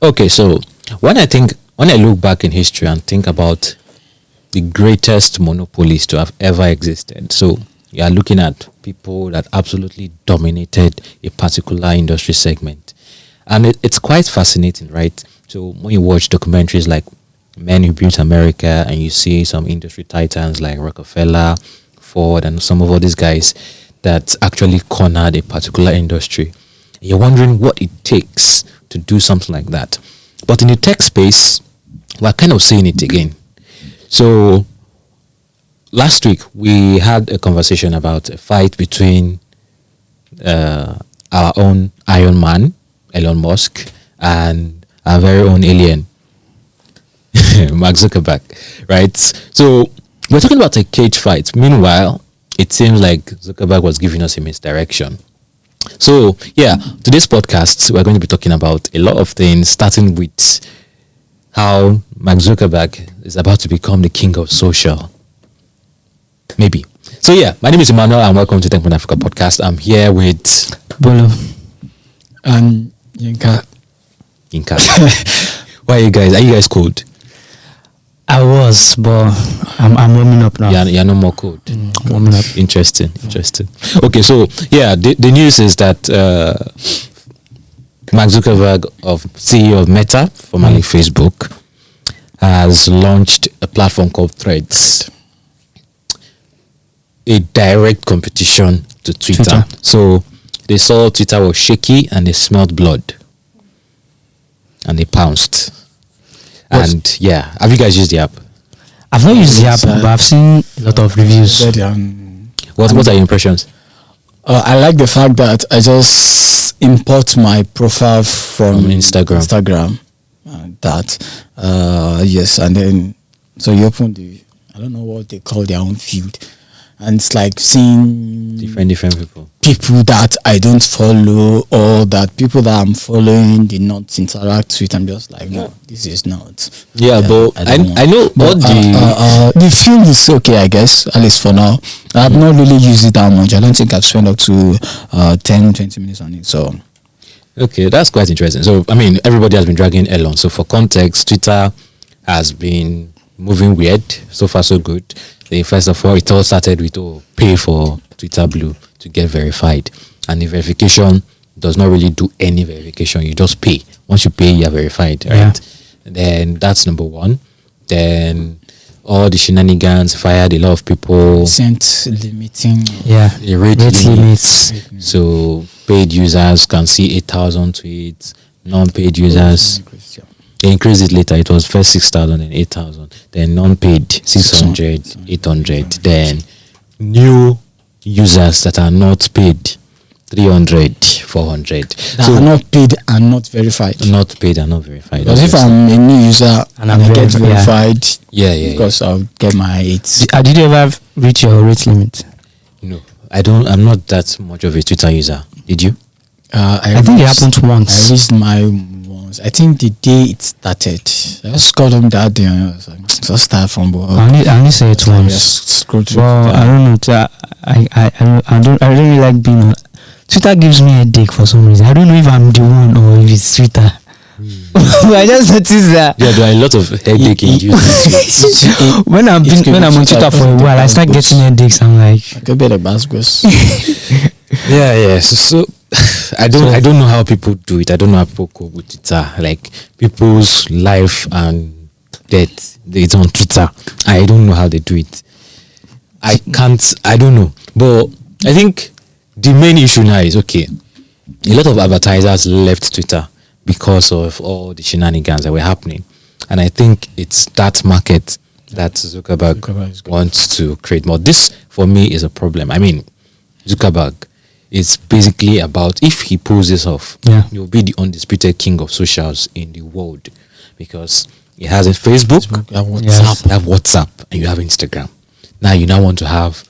Okay, so when I look back in history and think about the greatest monopolies to have ever existed, so you are looking at people that absolutely dominated a particular industry segment, and it's quite fascinating, right? So when you watch documentaries like Men Who Built America, and you see some industry titans like Rockefeller, Ford, and some of all these guys that actually cornered a particular industry, you're wondering what it takes to do something like that. But in the tech space, we're kind of seeing it again. So last week we had a conversation about a fight between our own Iron Man, Elon Musk, and our very own alien, Mark Zuckerberg, right? So we're talking about a cage fight. Meanwhile, it seems like Zuckerberg was giving us a misdirection. So yeah, today's podcast, we're going to be talking about a lot of things, starting with how Mark Zuckerberg is about to become the king of social. Maybe. So yeah, my name is Emmanuel and welcome to Techpoint Africa Podcast. I'm here with Bolo and Yinka. Why are you guys cold? I was, but I'm warming up now. You're no more cold. Warming up. Interesting. Okay, so yeah, the news is that Mark Zuckerberg, CEO of Meta, formerly Facebook, has launched a platform called Threads, a direct competition to Twitter. So they saw Twitter was shaky and they smelled blood and they pounced. And yeah, have you guys used the app? I've not used the app, but I've seen a lot of reviews. What are your impressions? I like the fact that I just import my profile from Instagram. Yes, and then so you open I don't know what they call their own field, and it's like seeing different people that I don't follow, or that people that I'm following did not interact with. I'm just like, no, this is not. Yeah, but I know what the field is okay, I guess, at least for now. I've not really used it that much. I don't think I've spent up to 10-20 minutes on it. So okay, that's quite interesting. So I mean, everybody has been dragging Elon. So for context, Twitter has been moving weird. So far, so good. First of all, it all started with pay for Twitter Blue to get verified, and the verification does not really do any verification. You just pay. Once you pay, you are verified, right? Yeah. And then that's number one. Then all the shenanigans fired a lot of people. Sent limiting. Yeah, the rate limits. So paid users can see 8,000 tweets. Non-paid users. They increased it later. It was first 6,000 and 8,000. Then non-paid 600, 800. Then new users that are not paid 300, 400. That are not paid and not verified. Not paid and not verified. Because if I'm a new user and I get verified, yeah, because I'll get my 8. Did you ever reach your rate limit? No, I don't. I'm not that much of a Twitter user. Did you? I think it happened once. I reached my once. I think the day it started. I just called them that day and I was like, just start from below. I only say it once. Well, I don't know. I don't really like being on. Twitter gives me a headache for some reason. I don't know if I'm the one or if it's Twitter. I just noticed that. Yeah, there are a lot of headache in use. when I'm on Twitter for a while, I start getting headaches. I'm like, I could be the basketball. Yeah. So I don't know how people do it. I don't know how people cope with Twitter. Like people's life and death, it's on Twitter. I don't know how they do it. I don't know. But I think the main issue now is, okay, a lot of advertisers left Twitter because of all the shenanigans that were happening. And I think it's that market that Zuckerberg wants to create more. This, for me, is a problem. I mean, Zuckerberg is basically about, if he pulls this off, he will be the undisputed king of socials in the world, because he has a Facebook, you have WhatsApp, and you have Instagram. Now you want to have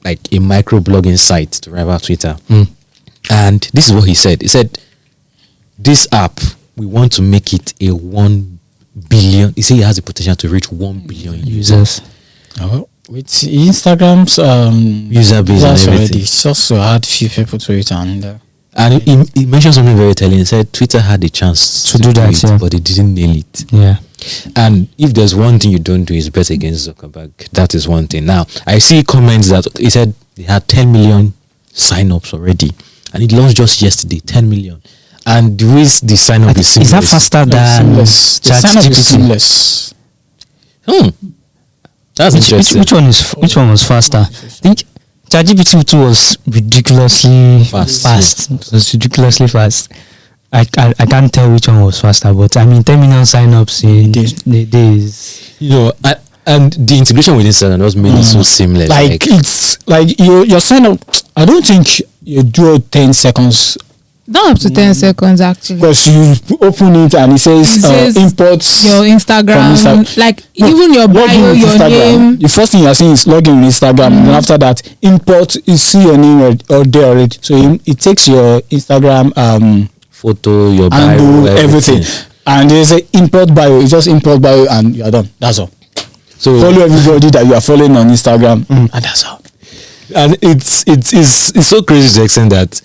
like a microblogging site to rival Twitter. And this is what he said. He said, this app, we want to make it a 1 billion. He said he has the potential to reach 1 billion users. Oh, with Instagram's user base and everything. It's also had few people to it, and And he mentioned something very telling. He said Twitter had the chance to do that, but they didn't nail it. Yeah. And if there's one thing you don't do is bet against Zuckerberg. That is one thing. Now, I see comments that he said they had 10 million sign-ups already. And it launched just yesterday, 10 million. And the way the sign-up is seamless. Is that faster than ChatGPT? Seamless. That's interesting. Which one was faster? I think ChatGPT 2 was ridiculously fast. It was ridiculously fast. I can't tell which one was faster, but I mean 10 million sign-ups in the days. You know, and the integration with Instagram was made it so seamless. Like it's like your sign-up. I don't think you do 10 seconds. Not up to 10 seconds actually. Because you open it and it says import your Instagram, like even your bio, your name. The first thing you're saying is log in with Instagram, and after that, import, you see your name or there already. So it takes your Instagram photo, your bio, and everything. And there's a import bio. You just import bio and you're done. That's all. So follow everybody that you are following on Instagram, and that's all. And it's so crazy to the extent that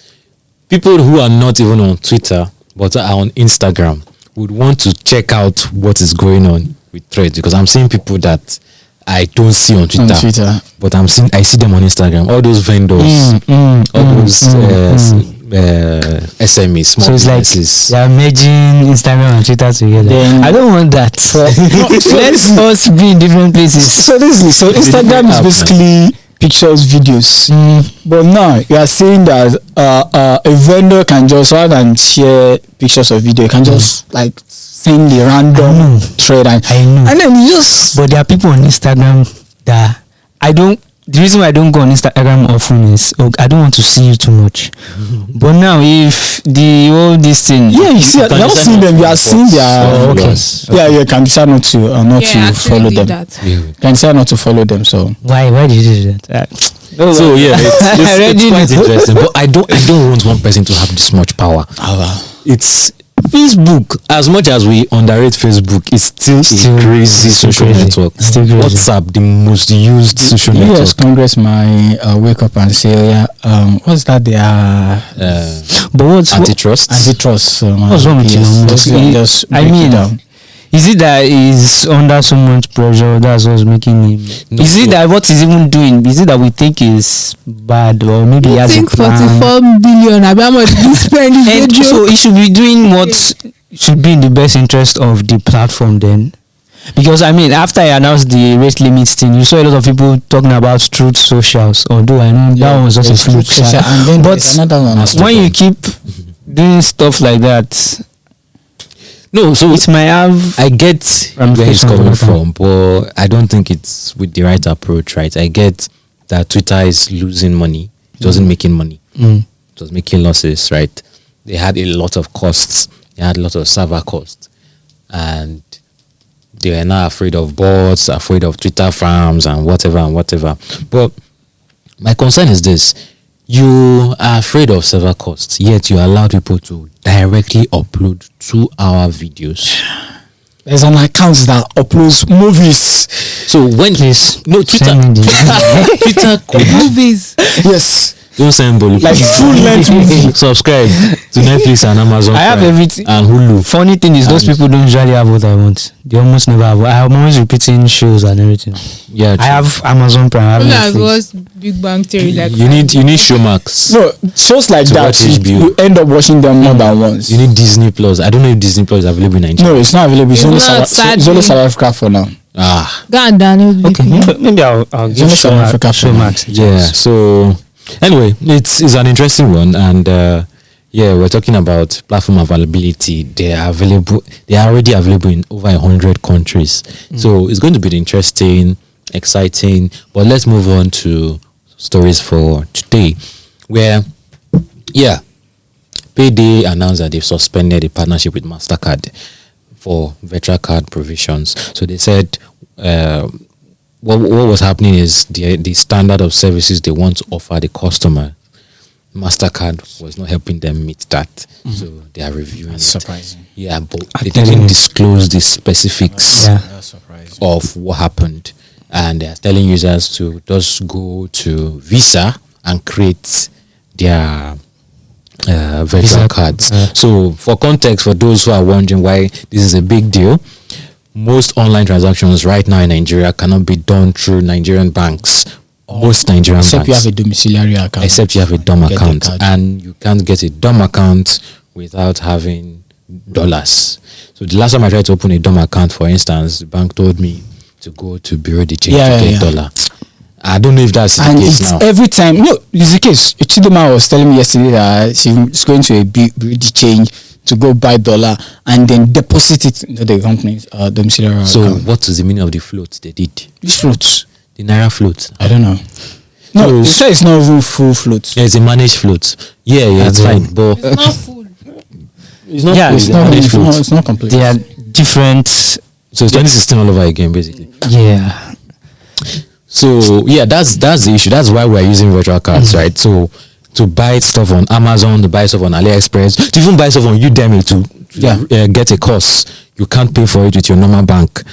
people who are not even on Twitter but are on Instagram would want to check out what is going on with Threads, because I'm seeing people that I don't see on Twitter. But I see them on Instagram. All those vendors, all those SMEs, small so it's businesses. Like they are merging Instagram and Twitter together. I don't want that. Let's us be in different places. So Instagram is basically pictures, videos. But now you are saying that a vendor can just, rather than share pictures or video, you can just like send the random thread and then you just. But there are people on Instagram that the reason why I don't go on Instagram often is I don't want to see you too much. But now if this thing, you see, you have seen them. You are seeing their you can decide not to follow them. You can decide not to follow them. So why did you do that? So it's quite interesting. But I don't want one person to have this much power. It's Facebook. As much as we underrate Facebook, it's still a crazy social network. WhatsApp, the most used social network. Yes, Congress might wake up and say, what's that? They are but what's antitrust. What's wrong with you? Is it that he's under so much pressure that's what's making him? Is it that what he's even doing? Is it that we think is bad, or maybe he has a plan? 44 billion. How much he spend? So he should be doing what should be in the best interest of the platform then. Because I mean, after I announced the rate limits thing, you saw a lot of people talking about truth socials. Although I know that one was just a fluke. But when you keep doing stuff like that. No, so it might have. I get where he's coming from, but I don't think it's with the right approach, right? I get that Twitter is losing money. It wasn't making money. It was making losses, right? They had a lot of costs. They had a lot of server costs. And they were now afraid of bots, afraid of Twitter farms and whatever. But my concern is this. You are afraid of server costs, yet you allow people to directly upload 2-hour videos. There's an account that uploads movies. So when Twitter could movies. Yes. Don't send Bolu. Like full length movie. Subscribe to Netflix and Amazon. I have everything. And Hulu. Funny thing is, those people don't usually have what I want. They almost never have. I'm always repeating shows and everything. Yeah, I have Amazon Prime. I have Netflix. Big Bang Theory. Like you need Showmax. No, shows like that you end up watching them more than once. You need Disney Plus. I don't know if Disney Plus is available in Nigeria. No, it's not available. It's only South Africa for now. God damn it. Okay, maybe I'll give South Africa Showmax. Yeah. So anyway, it's an interesting one, and we're talking about platform availability. They are already available in over 100 countries. So it's going to be interesting, exciting. But let's move on to stories for today, where Payday announced that they've suspended a partnership with Mastercard for virtual card provisions. So they said what was happening is the standard of services they want to offer the customer, Mastercard was not helping them meet that. So they are reviewing. That's surprising. Yeah, but they didn't disclose the specifics of what happened. And they are telling users to just go to Visa and create their virtual cards. So for context, for those who are wondering why this is a big deal, most online transactions right now in Nigeria cannot be done through Nigerian banks. Most Nigerian except banks. You have a domiciliary account. Except you have a DOM account. And you can't get a DOM account without having dollars. So the last time I tried to open a DOM account, for instance, the bank told me to go to Bureau de Change to get dollar. I don't know if that's the case now. Every time, no, it's the case. Chidima was telling me yesterday that she's going to a Bureau de Change to go buy dollar and then deposit it into the company's domiciliary account. So what is the meaning of the float they did? Which float? The Naira float. I don't know. No, so, it's not even full float. Yeah, it's a managed float. Yeah, it's fine. But it's not full. It's not full. It's not complete. They are different. So it's 2016 all over again, basically. Yeah. So yeah, that's the issue. That's why we're using virtual cards, right? So to buy stuff on Amazon, to buy stuff on AliExpress, to even buy stuff on Udemy to get a course, you can't pay for it with your normal bank.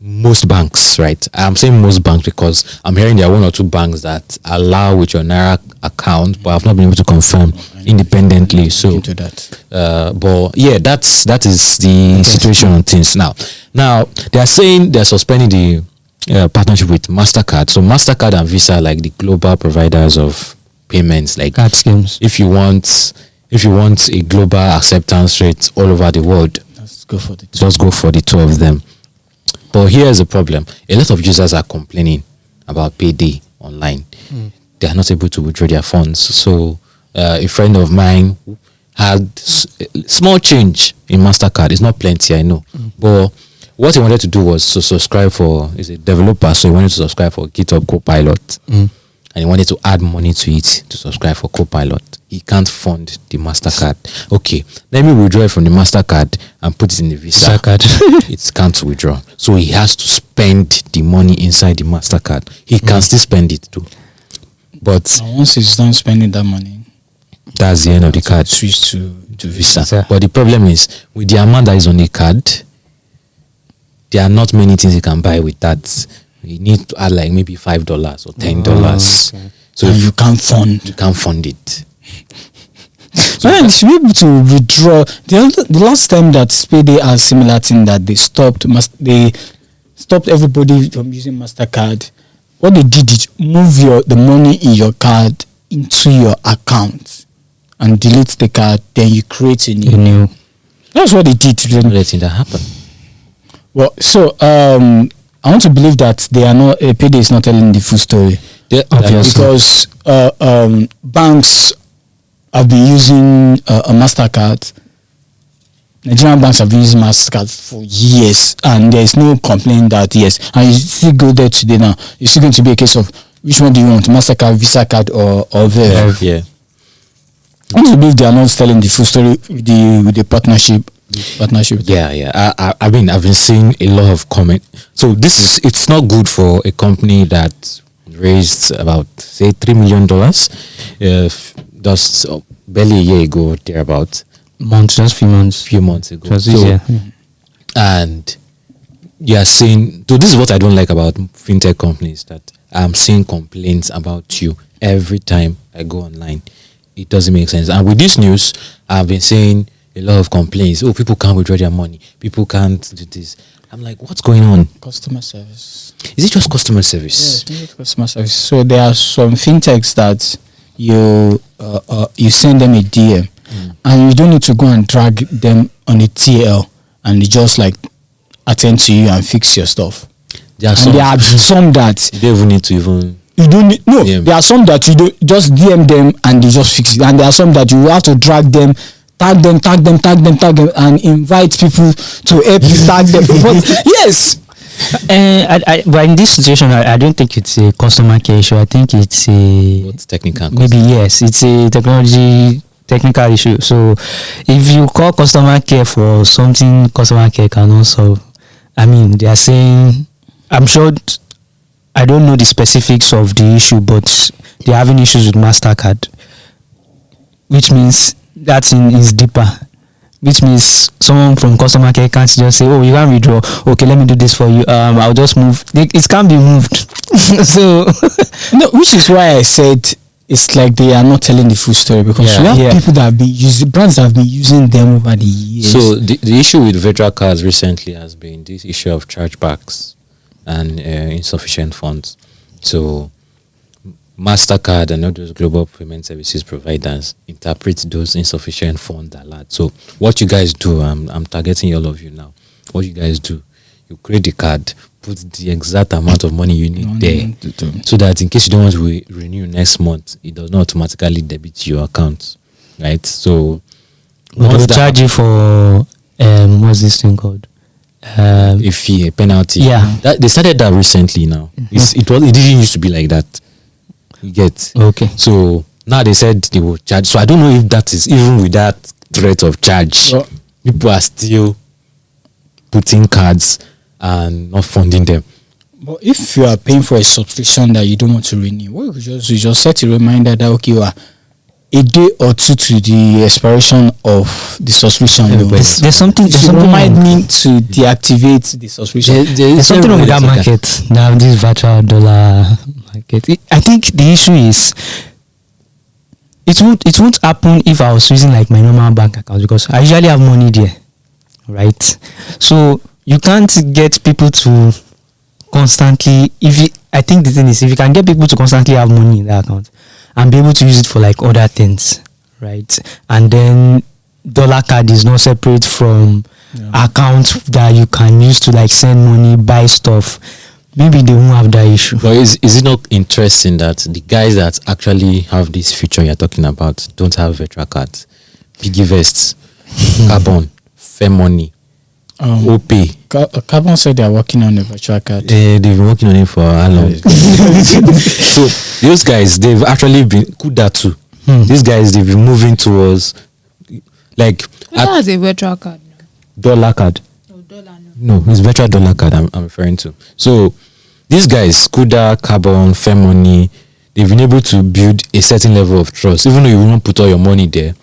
Most banks, right? I'm saying most banks because I'm hearing there are one or two banks that allow with your Naira account, but I've not been able to confirm independently. So into that. But yeah, that is the situation on things now. Now they are saying they're suspending the partnership with Mastercard. So Mastercard and Visa are like the global providers of payments, like card schemes. If you want a global acceptance rate all over the world, just go for the two of them. But here's the problem. A lot of users are complaining about Payday online. They are not able to withdraw their funds. So a friend of mine had small change in Mastercard. It's not plenty, I know. But what he wanted to do was to subscribe for, he's a developer, so he wanted to subscribe for GitHub Copilot. And he wanted to add money to it to subscribe for Copilot. He can't fund the Mastercard. Okay, let me withdraw it from the Mastercard and put it in the Visa card. It can't withdraw. So he has to spend the money inside the Mastercard. He can still spend it too. But once he's done spending that money, that's the end of the card. Switch to Visa. But the problem is, with the amount that is on the card, there are not many things you can buy with that. You need to add like maybe $5 or $10. Okay. So if you can't fund it. So you should be able to withdraw. The last time that Sede has similar thing that they stopped everybody from using Mastercard. What they did is move the money in your card into your account and delete the card. Then you create a new. That's what they did. Let's see that happen. Well, so I want to believe that they are not. Payday is not telling the full story. Yeah, because banks have been using a Mastercard. Nigerian banks have been using Mastercard for years, and there is no complaint that yes. And you still go there today now. It's still going to be a case of which one do you want, Mastercard, Visa card, or Verve? Yeah. I want to believe they are not telling the full story with the partnership. Yeah. I've been seeing a lot of comment. So it's not good for a company that raised about say $3 million just barely a year ago, thereabout. Few months ago. And you are saying, so this is what I don't like about fintech companies, that I'm seeing complaints about you every time I go online. It doesn't make sense. And with this news, I've been saying a lot of complaints. Oh, people can't withdraw their money. People can't do this. I'm like, what's going on? Customer service. Is it just customer service? Yeah, it's customer service. So there are some fintechs that you send them a DM and you don't need to go and drag them on a TL and they just like attend to you and fix your stuff. There are some that you don't even need to even. You don't need, no. DM. There are some that you don't just DM them and they just fix it, and there are some that you have to drag them. Tag them, and invite people to help you tag them. Yes. But in this situation, I don't think it's a customer care issue. I think it's a what's technical. Maybe yes, it's a technical issue. So if you call customer care for something customer care cannot solve, I mean, they are saying, I'm sure, I don't know the specifics of the issue, but they're having issues with Mastercard, which means that is deeper, which means someone from customer care can't just say, oh, you can't withdraw, okay, let me do this for you, I'll just move. It can't be moved. So no, which is why I said it's like they are not telling the full story, because we have people that have been using, brands that have been using them over the years. So the issue with virtual cards recently has been this issue of chargebacks and insufficient funds. So Mastercard and all those global payment services providers interpret those insufficient funds a lot. So what you guys do, I'm targeting all of you now. What you guys do, you create the card, put the exact amount of money you need there, so that in case you don't want to renew next month, it does not automatically debit your account, right? So they'll charge you for what's this thing called? A fee, a penalty. Yeah, they started that recently. Now it didn't used to be like that. You get okay. So now they said they will charge. So I don't know if that is even with that threat of charge, people are still putting cards and not funding them. But if you are paying for a subscription that you don't want to renew, what you just set a reminder that okay, you are a day or two to the expiration of the subscription. There's something remind me to deactivate the subscription. There's something wrong with that market. Now this virtual dollar market. I think the issue is it won't happen if I was using like my normal bank account, because I usually have money there, right? So you can't get people to constantly, I think the thing is, if you can get people to constantly have money in that account and be able to use it for like other things, right? And then dollar card is not separate from account that you can use to like send money, buy stuff. Maybe they won't have that issue. But is it not interesting that the guys that actually have this feature you're talking about don't have virtual cards? Piggy vests, Carbon, Fair Money, OPay. Carbon said they are working on a virtual card. They've been working on it for how long? So those guys, they've actually been Kuda too. These guys, they've been moving towards like has a virtual card now. Dollar card. No, dollar no, it's virtual dollar card I'm referring to. So these guys, Kuda, Carbon, Fair Money, they've been able to build a certain level of trust. Even though you won't put all your money there,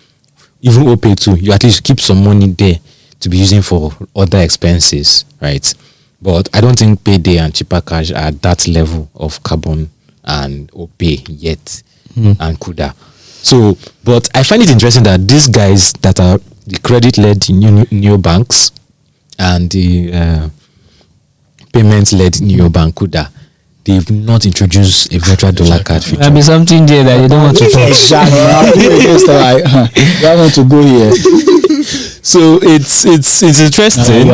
even OPay too, you at least keep some money there to be using for other expenses, right? But I don't think Payday and Cheaper Cash are at that level of Carbon and OPay yet, and Kuda. So, but I find it interesting that these guys that are the credit-led neobanks and the payment-led neobank Kuda, they've not introduced a virtual dollar card feature. There'll be something there that you don't want to touch. I want to go here. So it's interesting.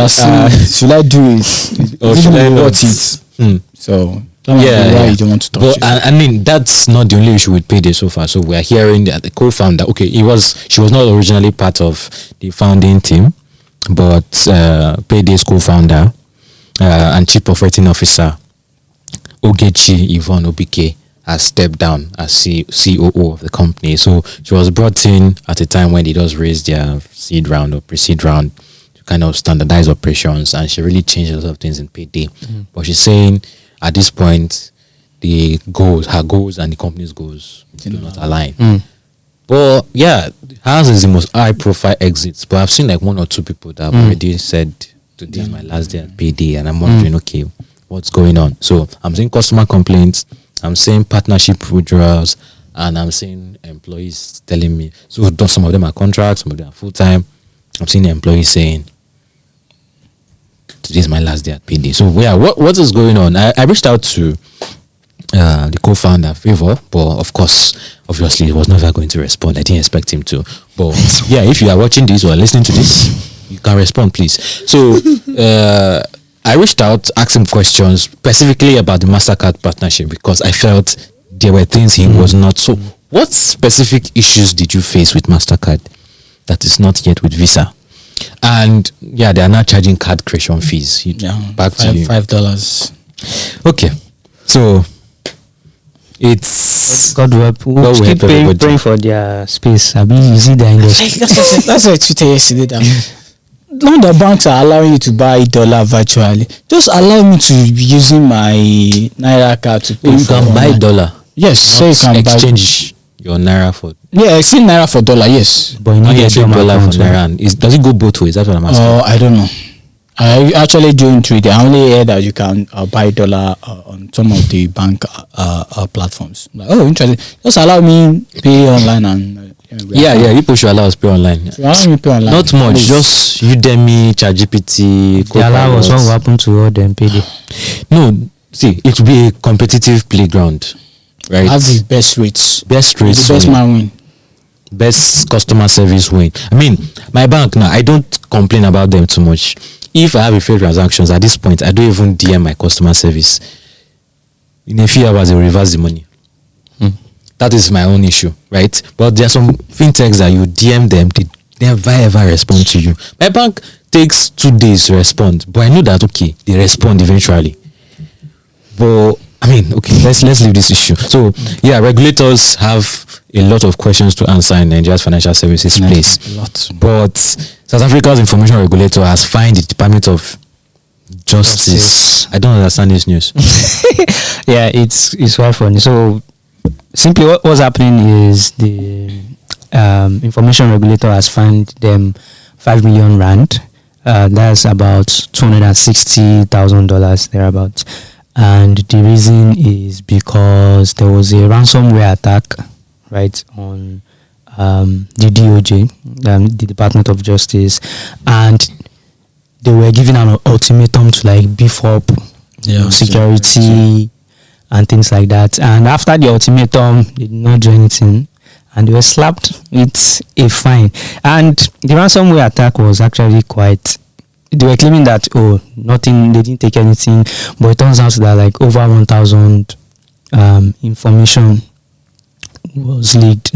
Should I do it? Or should I not it? So why you don't want to touch it. I mean, that's not the only issue with Payday so far. So we are hearing that the co-founder, she was not originally part of the founding team, but Payday's co-founder and chief operating officer Ogheneruemu has stepped down as COO of the company. So she was brought in at a time when they just raised their seed round or pre-seed round to kind of standardize operations, and she really changed a lot of things in Payday. But she's saying at this point, her goals and the company's goals do not align. But yeah, hers is the most high-profile exits. But I've seen like one or two people that have already said, "Today is my last day at Payday," and I'm wondering, okay, what's going on? So I'm seeing customer complaints, I'm seeing partnership withdrawals, and I'm seeing employees telling me. So some of them are contracts, some of them are full-time. I'm seeing employees saying, "Today is my last day at Payday." So yeah, what is going on? I reached out to the co-founder Favor, but of course, obviously, he was never going to respond. I didn't expect him to. But yeah, if you are watching this or listening to this, you can respond, please. So I reached out, asked him questions specifically about the Mastercard partnership, because I felt there were things he was not. So what specific issues did you face with Mastercard that is not yet with Visa? And yeah, they are now charging card creation fees. Back to you. $5. Okay, so it's God we'll keep praying for their space. I mean, you see the industry. That's what I tweeted yesterday. That none of the banks are allowing you to buy dollar virtually. Just allow me to be using my Naira card to pay. You can buy dollar. Yes, so you can exchange your Naira for. Yeah, exchange Naira for dollar. Yes, but you need to dollar for Naira. Does it go both ways? That's what I'm asking. Oh, I don't know. I actually doing trading. I only heard that you can buy dollar on some of the bank platforms. Like, oh, interesting. Just allow me pay online and people should allow us pay online. So allow me pay online. Not much, just Udemy, ChatGPT. They allow us. What will happen to all them Payday? No, see, it will be a competitive playground, right? Have the best rates. Best rates. The best man win. Best customer service win. I mean, my bank now, I don't complain about them too much. If I have a failed transactions at this point, I don't even DM my customer service. In a few hours, they will reverse the money. That is my own issue, right? But there are some fintechs that you DM them, they never ever respond to you. My bank takes 2 days to respond, but I know that okay, they respond eventually. But I mean, okay, let's leave this issue. So yeah, regulators have a lot of questions to answer in Nigeria's financial services space. A lot. But South Africa's information regulator has fined the Department of Justice. I don't understand this news. Yeah, it's quite funny. So simply what's happening is the information regulator has fined them 5 million rand. That's about $260,000 thereabouts. And the reason is because there was a ransomware attack, right, on the DOJ, the Department of Justice, and they were given an ultimatum to like beef up security and things like that. And after the ultimatum, they did not do anything, and they were slapped with a fine. And the ransomware attack was actually quite. They were claiming that nothing, they didn't take anything, but it turns out that like over 1,000 information was leaked,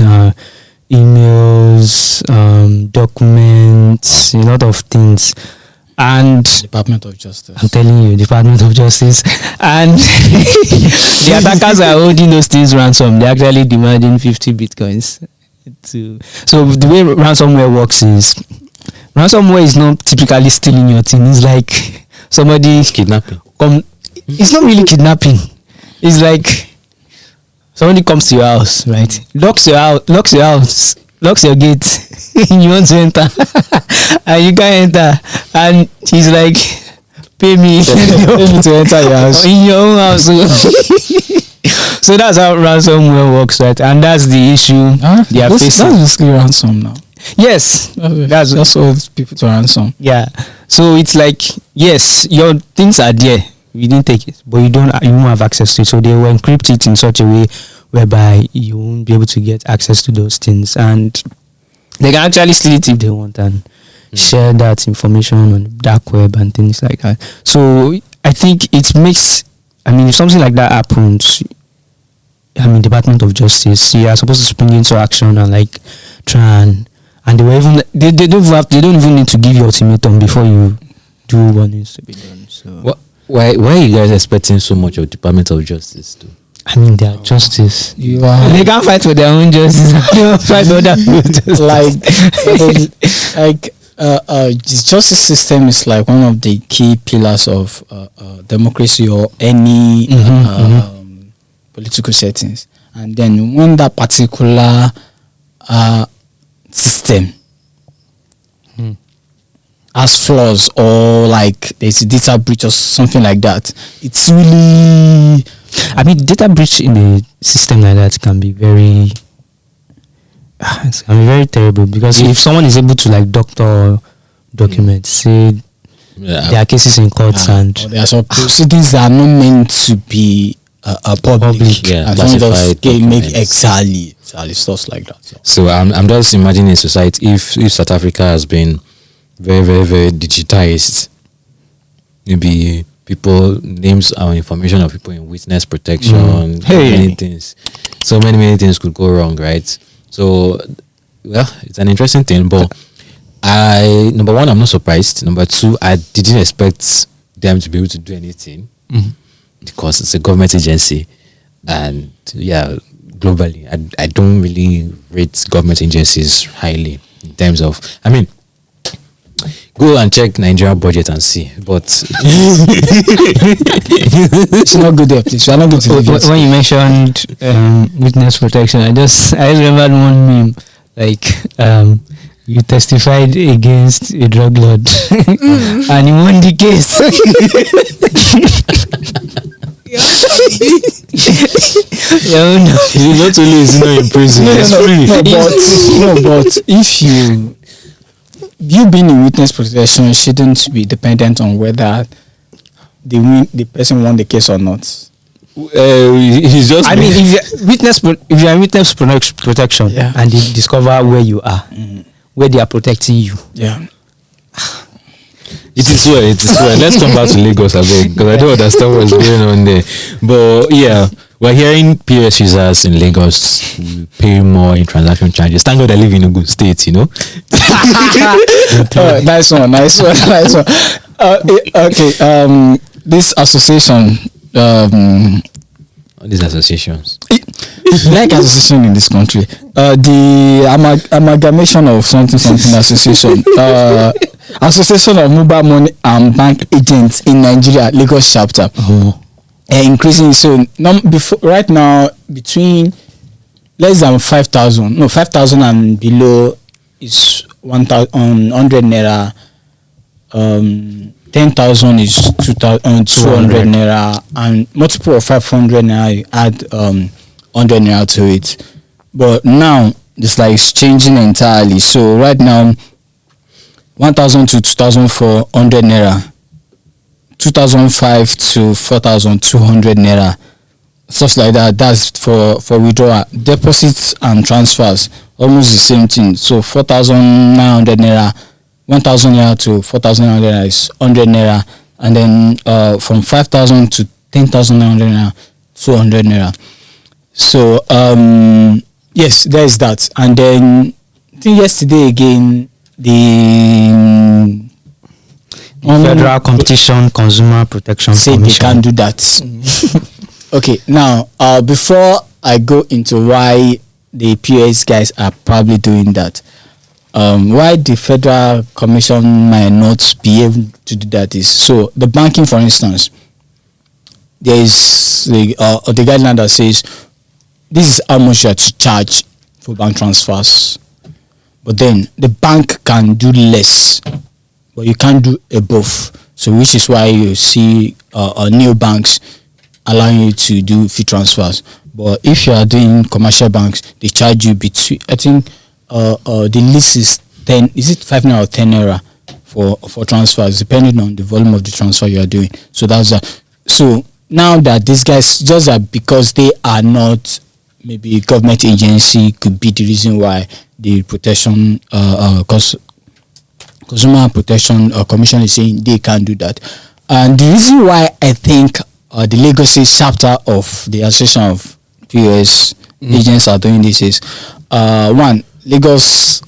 emails, documents, a lot of things. And Department of Justice. I'm telling you, Department of Justice. And the attackers are holding those things ransom. They're actually demanding 50 bitcoins. So the way ransomware works is, ransomware is not typically stealing your thing. It's like somebody Kidnapping. It's not really kidnapping. It's like somebody comes to your house, right? Locks your house, locks your gate. You want to enter, and you can't enter. And he's like, "Pay me to enter your house in your own house." So that's how ransomware works, right? And that's the issue they are facing. That's basically ransom now. Yes, that's all people to ransom. Yeah. So it's like, yes, your things are there. You didn't take it, but you won't have access to it. So they will encrypt it in such a way whereby you won't be able to get access to those things, and they can actually steal it if they want and share that information on the dark web and things like that. So I think it makes. I mean, if something like that happens, I mean, Department of Justice, you are supposed to spring into action and like try and they were even they don't even need to give you ultimatum before you do what needs to be done. So why are you guys expecting so much of Department of Justice too? I mean, they are justice. They can't fight for their own justice. They don't fight for their own justice. The justice system is like one of the key pillars of democracy or any political settings. And then when that particular system has flaws, or like there's a data breach or something like that, it's really, I mean, data breach in a system like that can be very terrible, because if someone is able to like doctor documents, say there are cases in courts and there are some proceedings that are not meant to be public. Yeah, exactly stuff like that. So I'm just imagining a society if South Africa has been very, very, very digitized, maybe people names our information of people in witness protection, many things. So many things could go wrong, right? So it's an interesting thing, but number one, I'm not surprised. Number two, I didn't expect them to be able to do anything because it's a government agency, and globally, I don't really rate government agencies highly in terms of, I mean, go and check Nigeria budget and see. But it's not good there, please. We're not going to when you mentioned witness protection, I just remembered one meme, like You testified against a drug lord, and you won the case. Not only is he not in prison, but if you being in witness protection shouldn't be dependent on whether the person won the case or not. He's just. I mean, if you're in witness protection, and they discover where you are, where they are protecting you, It is well. Let's come back to Lagos, I beg, because I don't understand what's going on there. But yeah, we're hearing POS users in Lagos pay more in transaction charges. Thank God I live in a good state, you know. Nice one. Okay. This association. These associations. Like association in this country. The amalgamation of something association. Association of Mobile Money and Bank Agents in Nigeria, Lagos chapter. Increasing before right now between less than 5,000. No, 5,000 and below is 100 naira. 10,000 is 200 naira, and multiple of 500 naira. You add 100 naira to it. But now it's like it's changing entirely. So right now, 1,000 to 2,400 naira, 2,005 to 4,200 naira, stuff like that. That's for withdrawal. Deposits and transfers, almost the same thing. So 4,900 naira, 1,000 naira to 4,900 naira is 100 naira, and then from 5,000 to 10,900 naira, 200 naira. So yes, there is that. And then I think yesterday again, the Federal Competition Consumer Protection said Commission. they can't do that. Okay, now before I go into why the POS guys are probably doing that, why the Federal Commission might not be able to do that is, so the banking, for instance, there is the guideline that says this is how much you have to charge for bank transfers. But then the bank can do less, but you can't do above. So which is why you see new banks allowing you to do fee transfers. But if you are doing commercial banks, they charge you between, I think the least is 10, is it 5 naira or 10 naira for transfers, depending on the volume of the transfer you are doing. So that's that. So now that these guys, just that because they are not maybe government agency, could be the reason why the protection consumer protection commission is saying they can't do that. And the reason why I think the Lagos chapter of the Association of POS agents are doing this is one, Lagos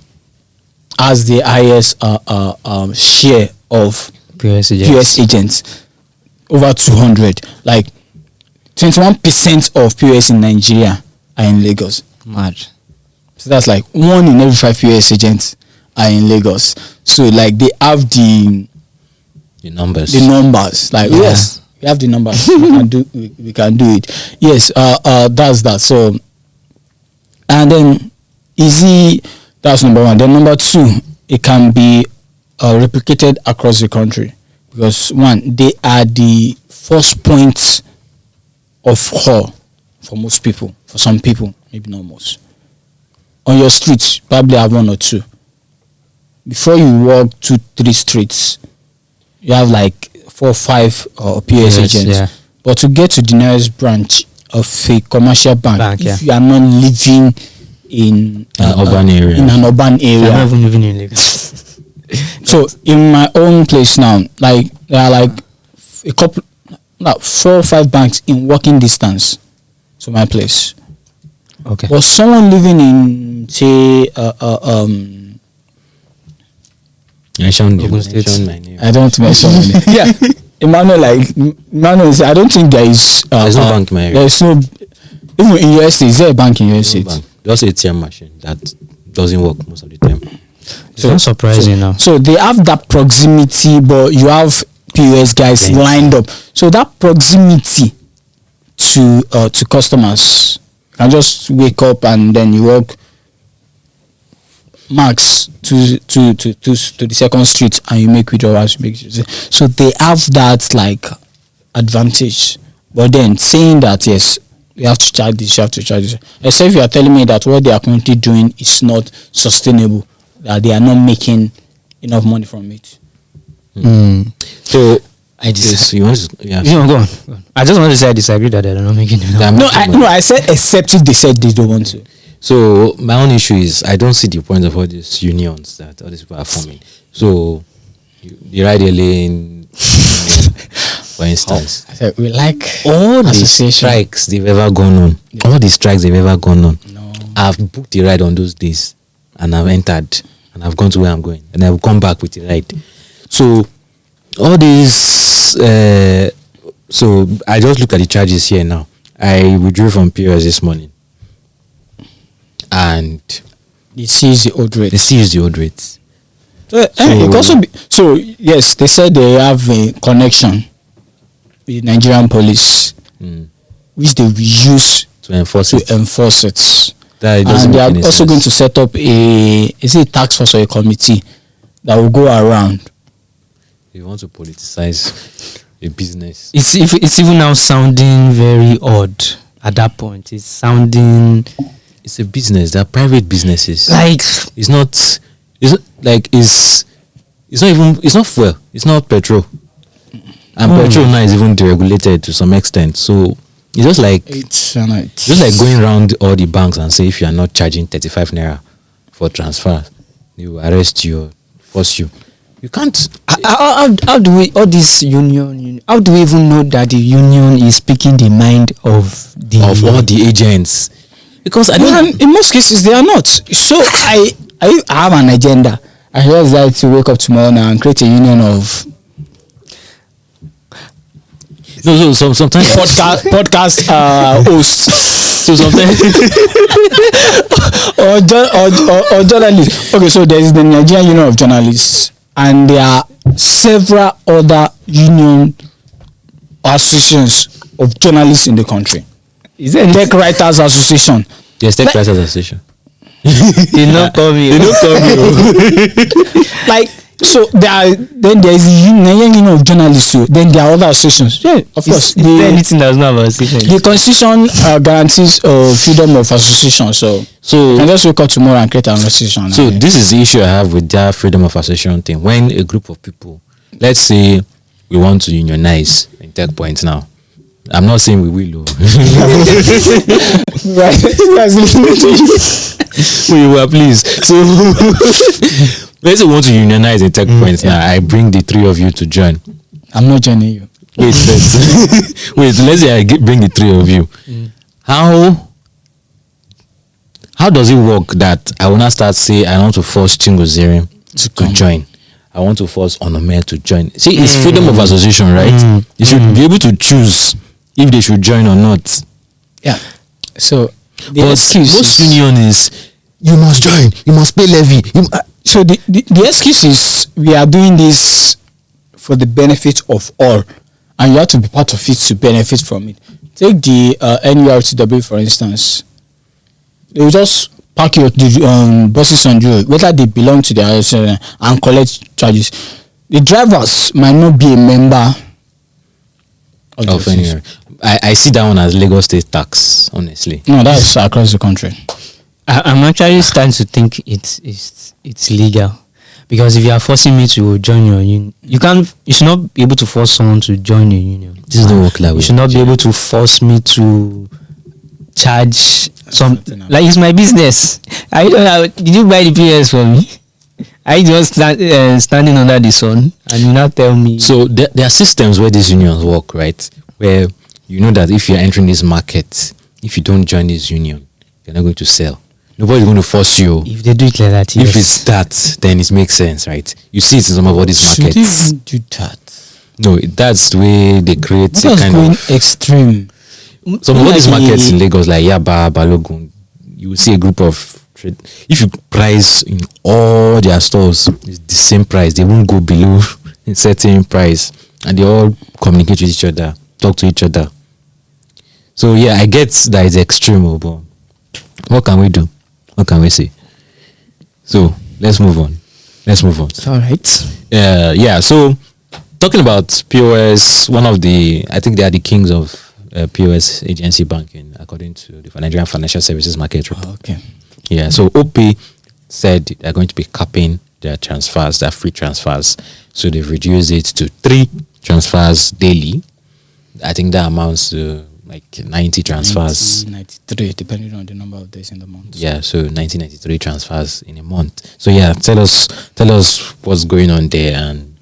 has the highest share of POS agents, over 200, like 21% of POS in Nigeria are in Lagos. Mad. So that's like 1 in every 5 POS agents are in Lagos. So like they have the numbers. Like yes, we have the numbers. we can do it. Yes, that's that. So and then easy. That's number one. Then number two, it can be replicated across the country, because one, they are the first points of haul for most people. For some people, maybe not most. On your street, probably have 1 or 2. Before you walk 2-3 streets, you have like 4 or 5 POS agents. Yeah. But to get to the nearest branch of a commercial bank, if you are not living in an urban area, I'm not even living in Lagos. So in my own place now, like there are like a couple, like 4 or 5 banks in walking distance to my place. Okay. But someone living in, say, mention my name. I don't mention my name. Yeah, Emmanuel, I don't think there is. There's no bank in my area. There is no. Even in your estate, is there a bank in your estate? Just a ATM machine that doesn't work most of the time. So that's surprising now. So they have that proximity, but you have POS guys lined up. So that proximity to customers, you can just wake up and then you walk max to the second street and you make withdrawals. So they have that like advantage. But then saying that yes, you have to charge this, except you are telling me that what they are currently doing is not sustainable, that they are not making enough money from it. So I just go on. I just want to say I disagree that they're not making enough. I said except if they said they don't want to. So my own issue is I don't see the point of all these unions that all these people are forming. So the ride lane, for instance, I said we like all the strikes they've ever gone on. Yeah. All the strikes they've ever gone on. No. I've booked the ride on those days, and I've entered, and I've gone to where I'm going, and I've come back with the ride. So all these, so I just look at the charges here now. I withdrew from POS this morning. And they seized the old rate. So it also so yes, they said they have a connection with Nigerian police, which they will use to enforce it. And they are also going to set up a task force or a committee that will go around. You want to politicize a business? It's even now sounding very odd at that point. It's sounding. It's a business. They're private businesses. Like it's not fuel. It's not petrol. And petrol now is even deregulated to some extent. So it's just like going around all the banks and say if you are not charging 35 naira for transfer, they will arrest you or force you. You can't. How do we all this union? How do we even know that the union is speaking the mind of all the agents? Because in most cases they are not. So I have an agenda. I just like to wake up tomorrow now and create a union of. No, sometimes podcast hosts. So sometimes or journalists. Okay, so there is the Nigerian Union of Journalists, and there are several other union associations of journalists in the country. Is there Tech Writers Association? Yes, Tech Writers Association. They don't call me. Like, so then there is the Nigerian Union of Journalists too. Then there are other associations. Yeah, of course. Is there anything that's not about association? The Constitution guarantees freedom of association. So you can just wake up tomorrow and create an association. So this is the issue I have with that freedom of association thing. When a group of people, let's say we want to unionize in Techpoint now. I'm not saying we will. Right. We will, please. So let's say we want to unionize in Techpoint now. I bring the three of you to join. I'm not joining you. Wait, let's say I bring the three of you. How does it work that I will not start say I want to force Chingozere to join? I want to force Onome to join. See, it's freedom of association, right? You should be able to choose if they should join or not. Yeah. So the excuse most union is you must join, you must pay levy. So the excuse is we are doing this for the benefit of all, and you have to be part of it to benefit from it. Take the NURTW for instance. They will just park your buses on the road, whether they belong to their and collect charges. The drivers might not be a member of anywhere. I see that one as Lagos state tax, honestly. No, that's across the country. I'm actually starting to think it's legal, because if you are forcing me to join your union, you should not be able to force someone to join your union. This is not work that way. You should not be able to force me to charge something. Like it's my business. Did you buy the PS for me? I just standing under the sun, and you now tell me. So there are systems where these unions work, right? Where you know that if you're entering this market, if you don't join this union, you're not going to sell. Nobody's going to force you. If they do it like that, if it's that, then it makes sense, right? You see it in some of all these markets. Should they do that? No, that's the way they create a kind of extreme. Some of all these markets in Lagos, like Yaba, Balogun, you will see a group of trade. If you price in all their stores, it's the same price. They won't go below a certain price, and they all communicate with each other, talk to each other. So yeah, I get that it's extreme, but what can we do? What can we say? So let's move on. All right. Yeah. So talking about POS, one of I think they are the kings of POS agency banking, according to the Nigerian Financial Services Market Report. Okay. Yeah. So OPay said they're going to be capping their transfers, their free transfers. So they've reduced it to 3 transfers daily. I think that amounts to like 90 transfers. 93, depending on the number of days in the month. Yeah, so 1993 transfers in a month. So yeah, tell us what's going on there and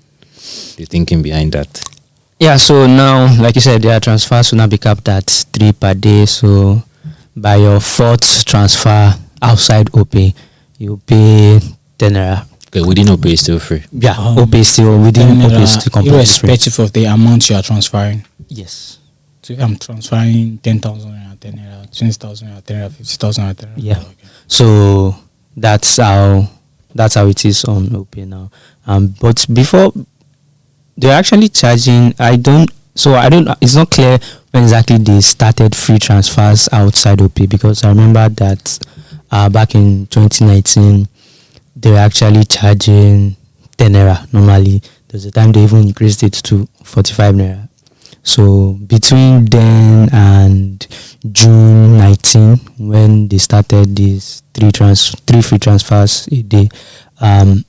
the thinking behind that. Yeah, so now, like you said, their transfers will now be capped at 3 per day. So by your 4th transfer outside OPay, you pay 10 naira. Okay, within OPay is still free. Yeah, OPay still within OPay is still completely free. Irrespective of the amount you are transferring. Yes. So if I'm transferring 10,000 naira, 10 naira, 20,000 naira, 10 naira, 50,000 naira, 10 naira. Yeah. Okay. So that's how it is on OPay now. But before they're actually charging, it's not clear when exactly they started free transfers outside OPay, because I remember that back in 2019 they were actually charging 10 naira normally. There's a time they even increased it to 45 naira. So between then and June 19, when they started these 3 free transfers a day, I'm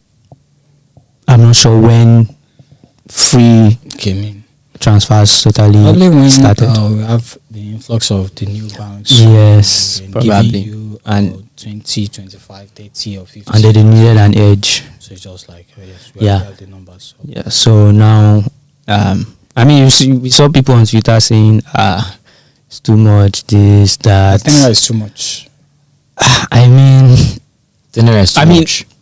not sure when free came in. Transfers totally probably when started. We have the influx of the new banks. Yes, and probably. You, and 20, 25, 30 or 50. And then they needed an edge. So it's just like, yes, we have the numbers. So. Yeah, so now, I mean, we saw people on Twitter saying, it's too much, this, that. I think that's too much. I mean,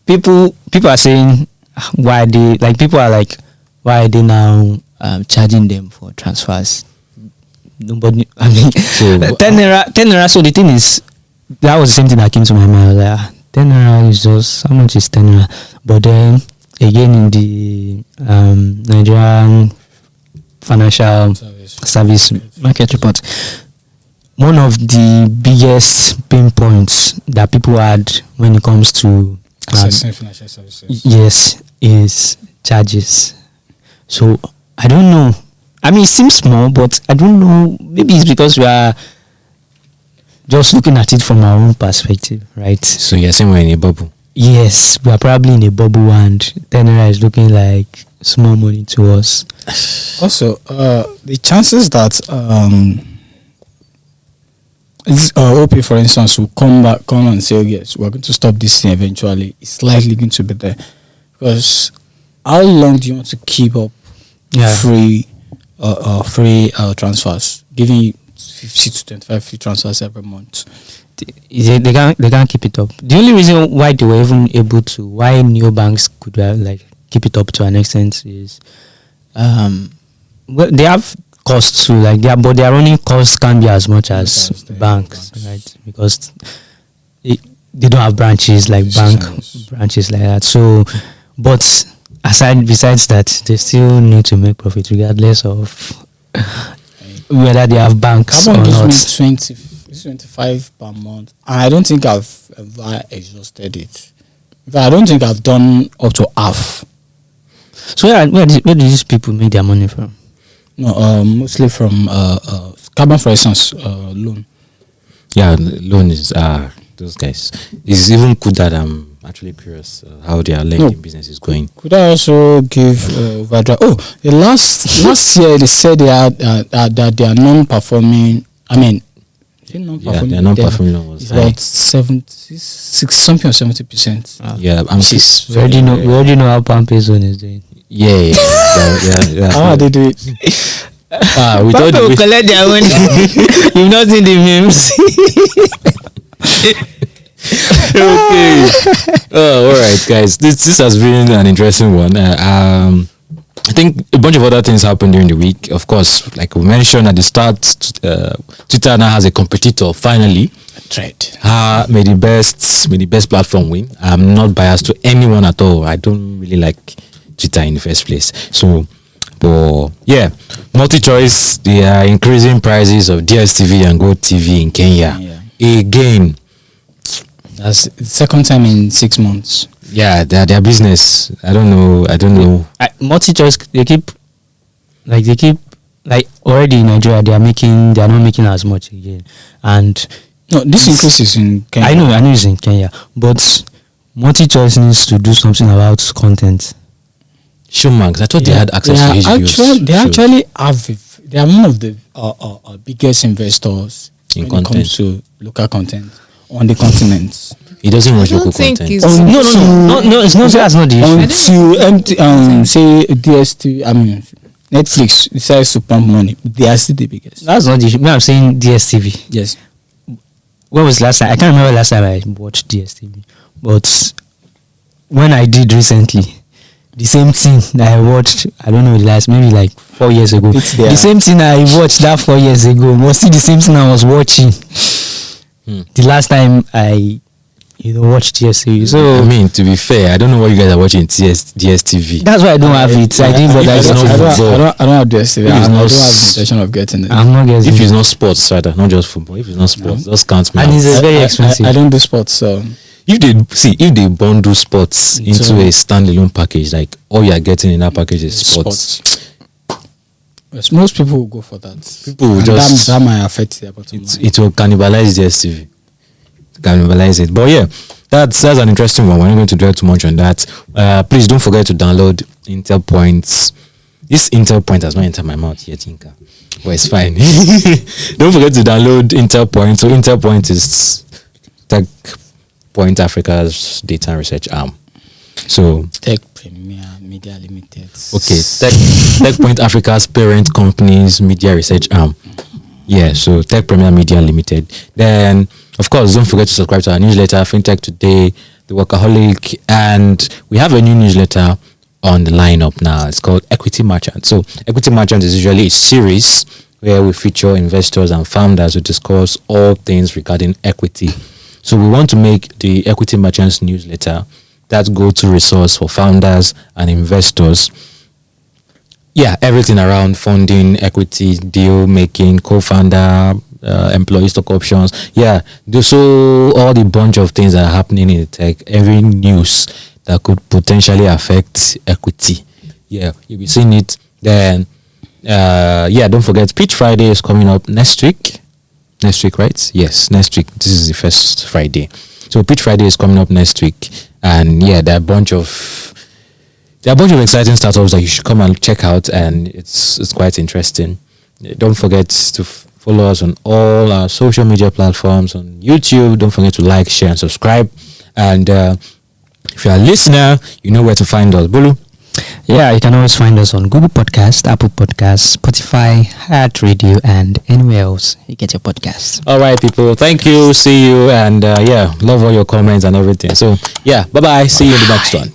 people are saying, why are they now charging them for transfers? Nobody, I mean, so, 10 naira. So the thing is, that was the same thing that came to my mind. I was like, 10 naira is just, how much is 10 naira? But then, again, in the Nigerian Financial Service Market Report, one of the biggest pain points that people had when it comes to accessing financial services, yes, is charges. So I don't know. I mean, it seems small, but I don't know. Maybe it's because we are just looking at it from our own perspective, right? So you're saying we're in a bubble? Yes, we are probably in a bubble, and 10 naira is looking like small money to us. Also, the chances that OPay, for instance, will come and say, yes, we're going to stop this thing eventually, it's likely going to be there. Because how long do you want to keep up free transfers, giving you 50 to 25 free transfers every month? They can't keep it up. The only reason why they were even able to, why new banks could keep it up to an extent is, well, they have costs too, but their running costs can't be as much as banks, right? Because they don't have branches branches like that. So, but besides that, they still need to make profit regardless of whether they have banks or not. Gives me 25 per month, and I don't think I've ever exhausted it. I don't think I've done up to half. So where do these people make their money from? No, mostly from Carbon, for instance, loan. Yeah, loan is those guys. It's even good that I'm actually curious how their lending business is going. Could I also give overdraft? The last year they said they had that they are non-performing. I mean, non-performing. Yeah, they're non-performing loan was about 76 something or 70%. Yeah, we already know how Palmpay Zone is doing. Yeah. How are they doing? We thought will collect their money. You've not seen the memes. Okay. All right, guys. This has been an interesting one. I think a bunch of other things happened during the week. Of course, like we mentioned at the start, Twitter now has a competitor finally. Right. May the best platform win. I'm not biased to anyone at all. I don't really like Twitter in the first place. So, but yeah, multi-choice. They are increasing prices of DSTV and GoTV in Kenya. Yeah. Again, That's the second time in 6 months. Yeah, their business. I don't know. Multi-choice, they keep already in Nigeria, they are not making as much again. And no, this increase is in Kenya. I know it's in Kenya, but multi-choice needs to do something about content. Showmax, I thought they had access to HBO's. They actually have. They are one of the biggest investors in when content. it comes to local content on the continent. He doesn't watch I local don't think content. it's- No, it's not. That's not the issue. Until say DSTV, I mean Netflix decides to pump money, they are still the biggest. That's not the issue. I'm saying DSTV. Yes. When was last time? I can't remember last time I watched DSTV. But when I did recently, the same thing that I watched, I don't know, maybe like 4 years ago. It's there. The same thing I watched that 4 years ago was still the same thing I was watching. The last time I watched DSTV. So I mean, to be fair, I don't know what you guys are watching DSTV. that's why I don't have it. I didn't bother. I don't have DSTV. I don't have the s- intention of getting it. I'm not getting If it's it. not sports, rather, not just football. If it's not sports, just count me And out. it's very expensive. I don't do sports, so If they bundle sports into So- a standalone package, like all you are getting in that package is sports. yes, most people will go for that. People will And just that might affect their bottom line. it will cannibalize DSTV. Cannibalize it. But yeah, that's an interesting one. We're not going to dwell too much on that. Please don't forget to download Intel Points. This Intel Point has not entered my mouth yet, Inka. But it's fine. Don't forget to download Intel Point. So Intel Point is Techpoint Africa's data and research arm. So Tech Premier Media Limited. okay, Techpoint Africa's parent company's media research arm. Yeah, so Tech Premier Media Limited. Then, of course, don't forget to subscribe to our newsletter, FinTech Today, The Workaholic, and we have a new newsletter on the lineup now. It's called Equity Merchant. So, Equity Merchant is usually a series where we feature investors and founders who discuss all things regarding equity. So, we want to make the Equity Merchants newsletter that go-to resource for founders and investors. Yeah, everything around funding, equity, deal making, co-founder, employee stock options. Yeah, so all the bunch of things that are happening in the tech, every news that could potentially affect equity. Yeah, you'll be seeing it. Then, don't forget, Pitch Friday is coming up next week. Next week, right? Yes, next week. This is the first Friday. So Pitch Friday is coming up next week. And yeah, there are a bunch of exciting startups that you should come and check out, and it's quite interesting. Don't forget to follow us on all our social media platforms on YouTube. Don't forget to like, share, and subscribe. And if you're a listener, you know where to find us. Bulu? Yeah, you can always find us on Google Podcast, Apple Podcasts, Spotify, Heart Radio, and anywhere else you get your podcasts. All right, people. Thank you. See you. And love all your comments and everything. So, yeah, bye-bye. See you in the next one.